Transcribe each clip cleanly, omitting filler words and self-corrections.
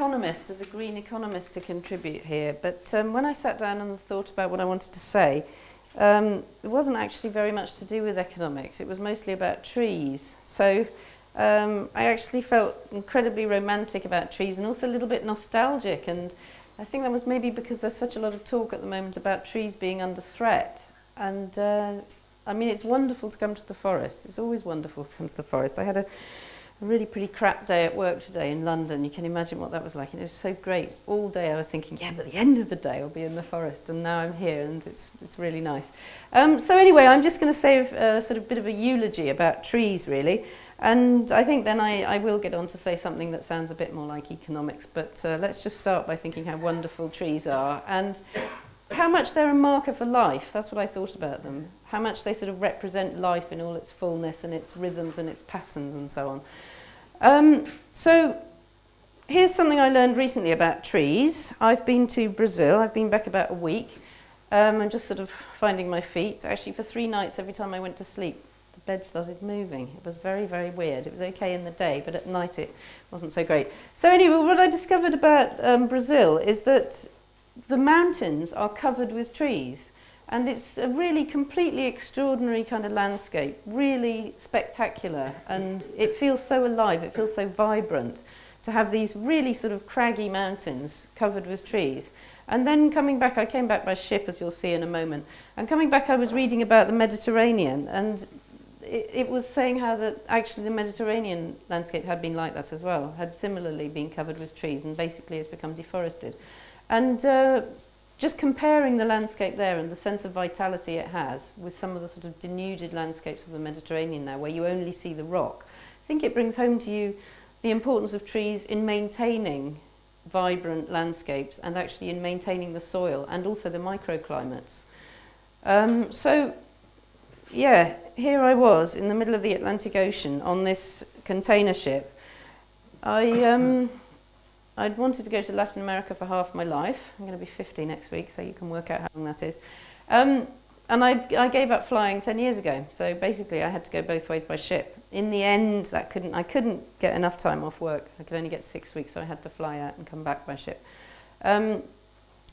economist, as a green economist, to contribute here, but when I sat down and thought about what I wanted to say, it wasn't actually very much to do with economics. It was mostly about trees. So I actually felt incredibly romantic about trees and also a little bit nostalgic, and I think that was maybe because there's such a lot of talk at the moment about trees being under threat. And I mean, it's wonderful to come to the forest. It's always wonderful to come to the forest. I had a really pretty crap day at work today in London. You can imagine what that was like. And it was so great. All day I was thinking, yeah, but at the end of the day I'll be in the forest. And now I'm here, and it's really nice. So anyway, I'm just going to say a sort of bit of a eulogy about trees, really. And I think then I will get on to say something that sounds a bit more like economics. But let's just start by thinking how wonderful trees are and how much they're a marker for life. That's what I thought about them. How much they sort of represent life in all its fullness and its rhythms and its patterns and so on. So here's something I learned recently about trees. I've been to Brazil. I've been back about a week. I'm just sort of finding my feet. Actually, for 3 nights, every time I went to sleep, the bed started moving. It was very, very weird. It was okay in the day, but at night it wasn't so great. So anyway, what I discovered about Brazil is that the mountains are covered with trees. And it's a really completely extraordinary kind of landscape, really spectacular, and it feels so alive, it feels so vibrant to have these really sort of craggy mountains covered with trees. And then coming back, I came back by ship, as you'll see in a moment, and coming back I was reading about the Mediterranean, and it was saying how that actually the Mediterranean landscape had been like that as well, had similarly been covered with trees and basically has become deforested. And just comparing the landscape there and the sense of vitality it has with some of the sort of denuded landscapes of the Mediterranean now, where you only see the rock, I think it brings home to you the importance of trees in maintaining vibrant landscapes and actually in maintaining the soil and also the microclimates. So, yeah, here I was in the middle of the Atlantic Ocean on this container ship. I'd wanted to go to Latin America for half my life. I'm going to be 50 next week, so you can work out how long that is. And I gave up flying 10 years ago. So basically, I had to go both ways by ship. In the end, I couldn't get enough time off work. I could only get 6 weeks, so I had to fly out and come back by ship. But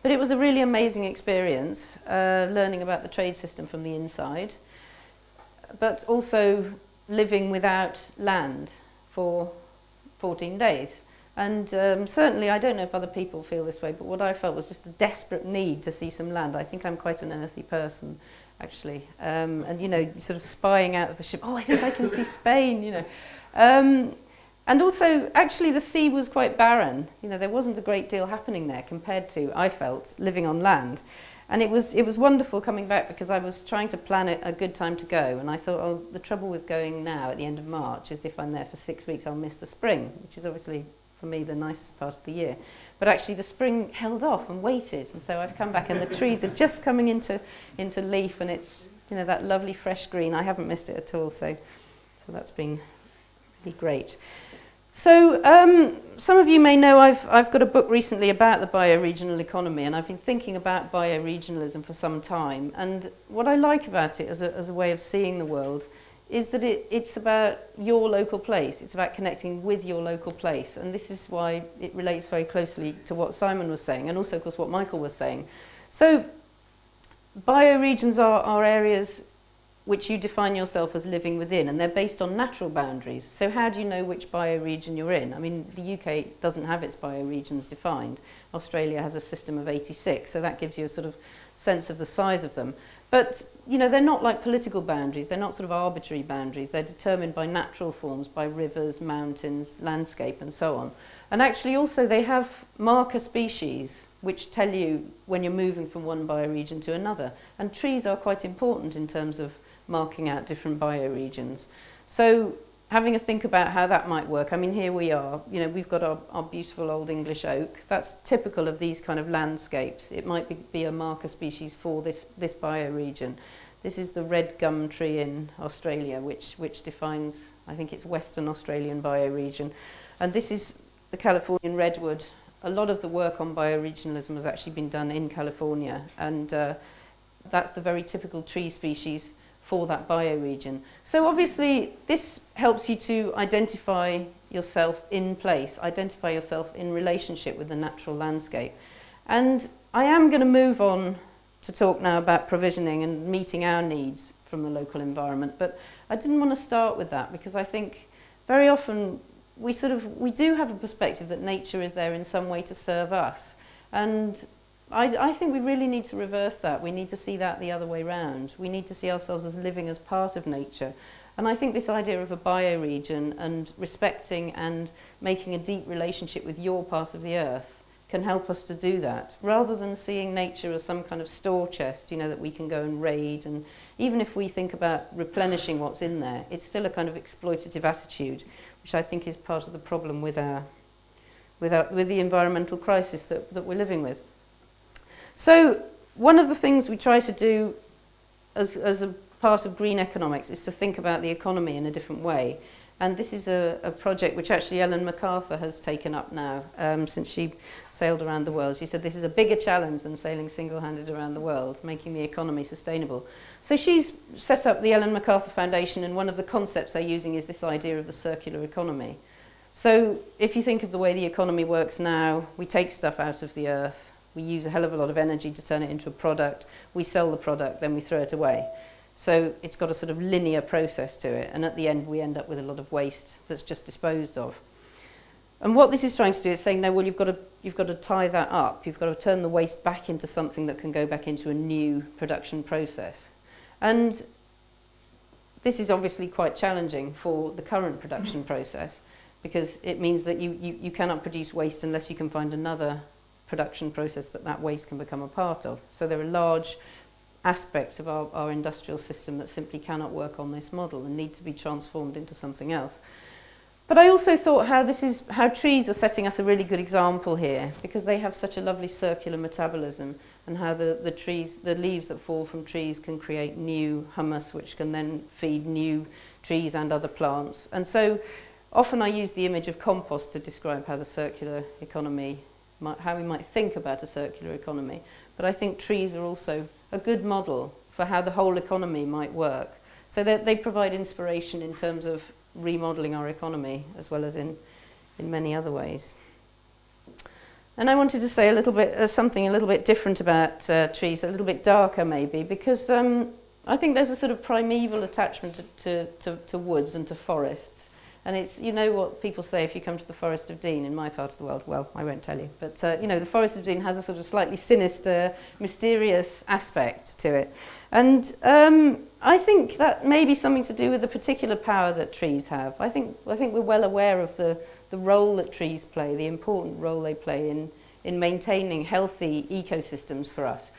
it was a really amazing experience, learning about the trade system from the inside, but also living without land for 14 days. And certainly, I don't know if other people feel this way, but what I felt was just a desperate need to see some land. I think I'm quite an earthy person, actually. And, you know, sort of spying out of the ship, oh, I think I can see Spain, you know. And also, actually, the sea was quite barren. You know, there wasn't a great deal happening there compared to, I felt, living on land. And it was wonderful coming back because I was trying to plan a good time to go. And I thought, oh, the trouble with going now at the end of March is if I'm there for 6 weeks, I'll miss the spring, which is obviously for me the nicest part of the year. But actually the spring held off and waited, and so I've come back and the trees are just coming into leaf, and it's, you know, that lovely fresh green. I haven't missed it at all, so that's been really great. So some of you may know I've got a book recently about the bioregional economy, and I've been thinking about bioregionalism for some time. And what I like about it as a way of seeing the world is that it's about your local place. It's about connecting with your local place. And this is why it relates very closely to what Simon was saying, and also, of course, what Michael was saying. So bioregions are areas which you define yourself as living within, and they're based on natural boundaries. So how do you know which bioregion you're in? I mean, the UK doesn't have its bioregions defined. Australia has a system of 86, so that gives you a sort of sense of the size of them. But, you know, they're not like political boundaries. They're not sort of arbitrary boundaries. They're determined by natural forms, by rivers, mountains, landscape, and so on. And actually also they have marker species which tell you when you're moving from one bioregion to another. And trees are quite important in terms of marking out different bioregions. So having a think about how that might work. I mean, here we are, you know, we've got our beautiful old English oak. That's typical of these kind of landscapes. It might be a marker species for this bioregion. This is the red gum tree in Australia, which defines, I think it's Western Australian bioregion. And this is the Californian redwood. A lot of the work on bioregionalism has actually been done in California, and that's the very typical tree species for that bioregion. So obviously this helps you to identify yourself in place, identify yourself in relationship with the natural landscape. And I am going to move on to talk now about provisioning and meeting our needs from the local environment, but I didn't want to start with that because I think very often we do have a perspective that nature is there in some way to serve us, and I think we really need to reverse that. We need to see that the other way round. We need to see ourselves as living as part of nature. And I think this idea of a bioregion and respecting and making a deep relationship with your part of the earth can help us to do that, rather than seeing nature as some kind of store chest, you know, that we can go and raid. And even if we think about replenishing what's in there, it's still a kind of exploitative attitude, which I think is part of the problem with the environmental crisis that we're living with. So one of the things we try to do as a part of green economics is to think about the economy in a different way. And this is a project which actually Ellen MacArthur has taken up now since she sailed around the world. She said this is a bigger challenge than sailing single-handed around the world, making the economy sustainable. So she's set up the Ellen MacArthur Foundation, and one of the concepts they're using is this idea of the circular economy. So if you think of the way the economy works now, we take stuff out of the earth, we use a hell of a lot of energy to turn it into a product, we sell the product, then we throw it away. So it's got a sort of linear process to it, and at the end we end up with a lot of waste that's just disposed of. And what this is trying to do is saying, no, well, you've got to tie that up. You've got to turn the waste back into something that can go back into a new production process. And this is obviously quite challenging for the current production process, because it means that you cannot produce waste unless you can find another production process that waste can become a part of. So there are large aspects of our industrial system that simply cannot work on this model and need to be transformed into something else. But I also thought how trees are setting us a really good example here, because they have such a lovely circular metabolism, and how the leaves that fall from trees can create new humus, which can then feed new trees and other plants. And so often I use the image of compost to describe how the circular economy, how we might think about a circular economy. But I think trees are also a good model for how the whole economy might work. So they provide inspiration in terms of remodeling our economy, as well as in many other ways. And I wanted to say a little bit, something a little bit different about trees, a little bit darker maybe, because I think there's a sort of primeval attachment to woods and to forests. And it's, you know what people say if you come to the Forest of Dean in my part of the world, well, I won't tell you, but you know, the Forest of Dean has a sort of slightly sinister, mysterious aspect to it. And I think that may be something to do with the particular power that trees have. I think we're well aware of the role that trees play, the important role they play in maintaining healthy ecosystems for us.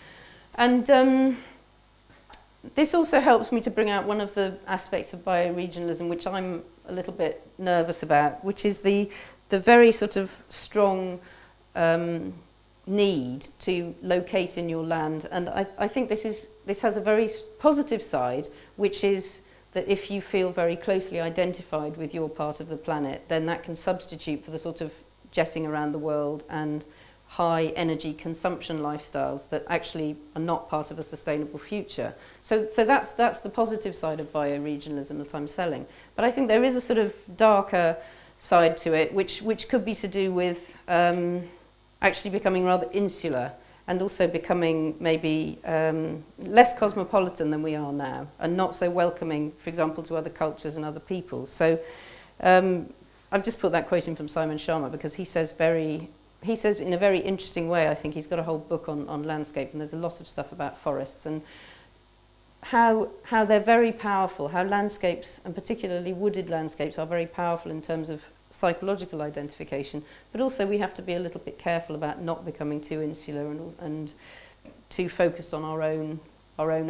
And this also helps me to bring out one of the aspects of bioregionalism, which I'm a little bit nervous about, which is the very sort of strong need to locate in your land. And I think this has a very positive side, which is that if you feel very closely identified with your part of the planet, then that can substitute for the sort of jetting around the world and high energy consumption lifestyles that actually are not part of a sustainable future. So that's the positive side of bioregionalism that I'm selling. But I think there is a sort of darker side to it, which could be to do with actually becoming rather insular, and also becoming maybe less cosmopolitan than we are now, and not so welcoming, for example, to other cultures and other peoples. So I've just put that quote in from Simon Sharma, because he says in a very interesting way, I think he's got a whole book on landscape, and there's a lot of stuff about forests, and how they're very powerful, how landscapes, and particularly wooded landscapes, are very powerful in terms of psychological identification. But also we have to be a little bit careful about not becoming too insular and too focused on our own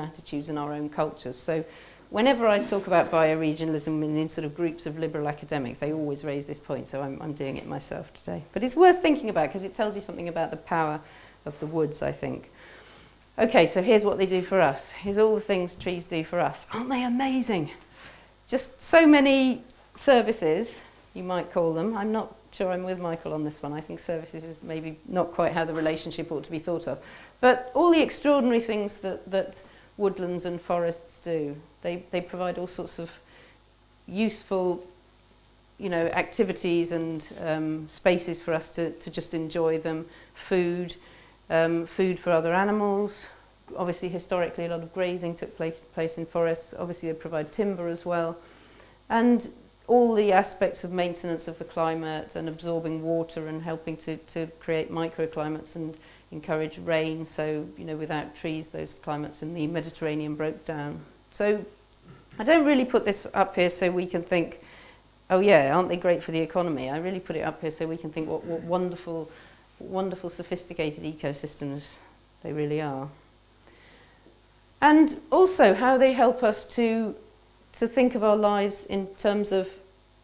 attitudes and our own cultures. So whenever I talk about bioregionalism in sort of groups of liberal academics, they always raise this point, so I'm doing it myself today. But it's worth thinking about, because it tells you something about the power of the woods, I think. Okay, so here's what they do for us. Here's all the things trees do for us. Aren't they amazing? Just so many services, you might call them. I'm not sure I'm with Michael on this one. I think services is maybe not quite how the relationship ought to be thought of. But all the extraordinary things that woodlands and forests do. They provide all sorts of useful, activities and spaces for us to just enjoy them. Food for other animals. Obviously, historically, a lot of grazing took place in forests. Obviously, they provide timber as well. And all the aspects of maintenance of the climate and absorbing water and helping to create microclimates and encourage rain. So, without trees, those climates in the Mediterranean broke down. So I don't really put this up here so we can think, oh yeah, aren't they great for the economy? I really put it up here so we can think what wonderful, sophisticated ecosystems they really are. And also how they help us to think of our lives in terms of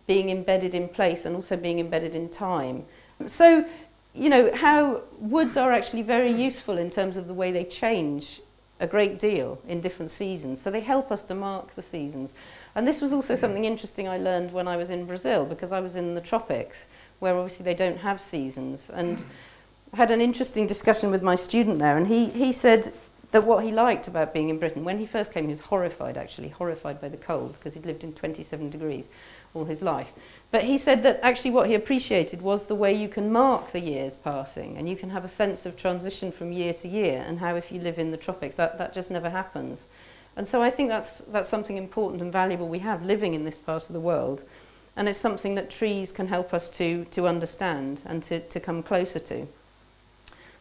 being embedded in place and also being embedded in time. So, how woods are actually very useful in terms of the way they change a great deal in different seasons. So they help us to mark the seasons. And this was also something interesting I learned when I was in Brazil, because I was in the tropics, where obviously they don't have seasons. And I had an interesting discussion with my student there, and he said that what he liked about being in Britain, when he first came, he was horrified by the cold, because he'd lived in 27 degrees all his life. But he said that actually what he appreciated was the way you can mark the years passing, and you can have a sense of transition from year to year, and how if you live in the tropics, that just never happens. And so I think that's something important and valuable we have living in this part of the world, and it's something that trees can help us to understand and to come closer to.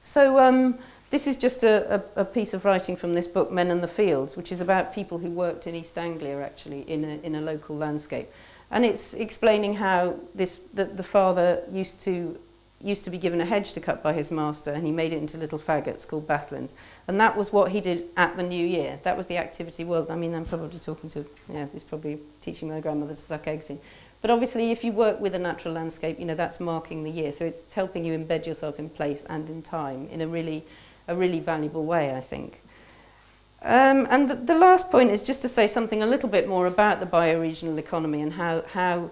So this is just a piece of writing from this book, Men and the Fields, which is about people who worked in East Anglia actually in a local landscape. And it's explaining how the father used to be given a hedge to cut by his master, and he made it into little faggots called batlins. And that was what he did at the New Year. That was the activity. Well, I mean, I'm probably he's probably teaching my grandmother to suck eggs in. But obviously, if you work with a natural landscape, that's marking the year. So it's helping you embed yourself in place and in time in a really valuable way, I think. And the last point is just to say something a little bit more about the bioregional economy and how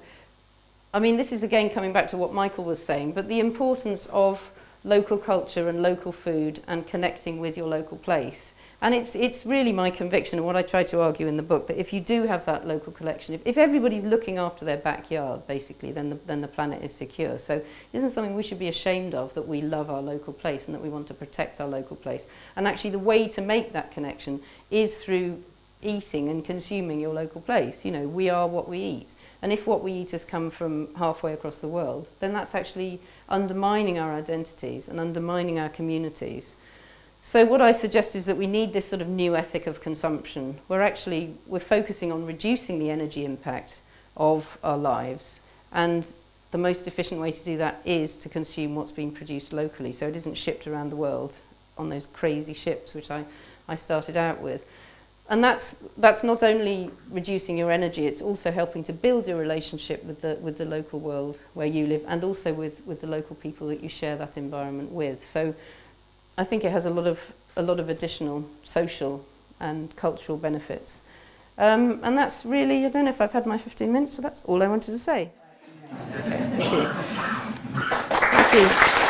I mean, this is again coming back to what Michael was saying, but the importance of local culture and local food and connecting with your local place. And it's really my conviction, and what I try to argue in the book, that if you do have that local collection, if everybody's looking after their backyard, basically, then the planet is secure. So it isn't something we should be ashamed of, that we love our local place and that we want to protect our local place. And actually the way to make that connection is through eating and consuming your local place. We are what we eat. And if what we eat has come from halfway across the world, then that's actually undermining our identities and undermining our communities. So what I suggest is that we need this sort of new ethic of consumption. We're focusing on reducing the energy impact of our lives, and the most efficient way to do that is to consume what's being produced locally, so it isn't shipped around the world on those crazy ships which I started out with. And that's not only reducing your energy, it's also helping to build your relationship with the local world where you live, and also with the local people that you share that environment with. So I think it has a lot of additional social and cultural benefits. And that's really, I don't know if I've had my 15 minutes, but that's all I wanted to say. Okay, thank you. Thank you.